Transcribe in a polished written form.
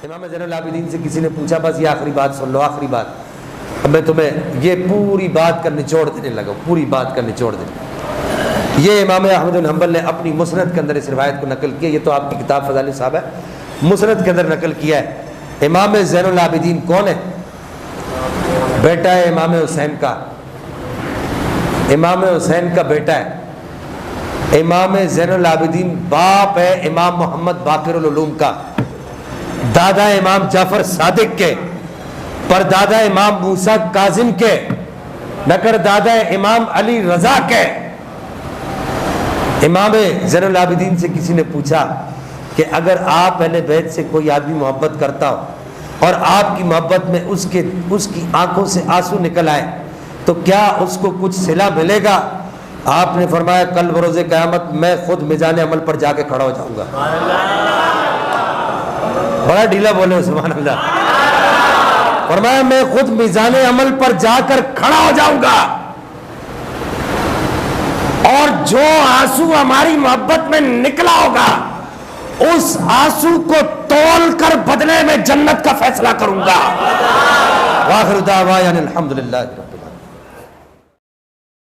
امام زین العابدین سے کسی نے پوچھا بس یہ آخری بات سن لو، آخری بات، اب میں تمہیں یہ پوری بات کا نچوڑ دینے لگا، پوری بات کا نچوڑ دینے۔ یہ امام احمد بن حنبل نے اپنی مسند کے اندر اس روایت کو نقل کیا، یہ تو آپ کی کتاب فضائل صحابہ ہے، مسند کے اندر نقل کیا ہے۔ امام زین العابدین کون ہے؟ بیٹا ہے امام حسین کا، امام حسین کا بیٹا ہے۔ امام زین العابدین باپ ہے امام محمد باقر العلوم کا، دادا امام جعفر صادق کے، پردادا امام موسیٰ کاظم کے، نکر دادا امام علی رضا کے۔ امام زین العابدین سے کسی نے پوچھا کہ اگر آپ اہل بیت سے کوئی آدمی محبت کرتا ہو اور آپ کی محبت میں اس کی آنکھوں سے آنسو نکل آئے تو کیا اس کو کچھ صلہ ملے گا؟ آپ نے فرمایا کل بروز قیامت میں خود میزان عمل پر جا کے کھڑا ہو جاؤں گا۔ بڑا ڈھیلا بولے سبحان اللہ۔ فرمایا میں خود میزان عمل پر جا کر کھڑا ہو جاؤں گا، اور جو آنسو ہماری محبت میں نکلا ہوگا اس آنسو کو تول کر بدلے میں جنت کا فیصلہ کروں گا۔ وآخر دعوانا الحمدللہ۔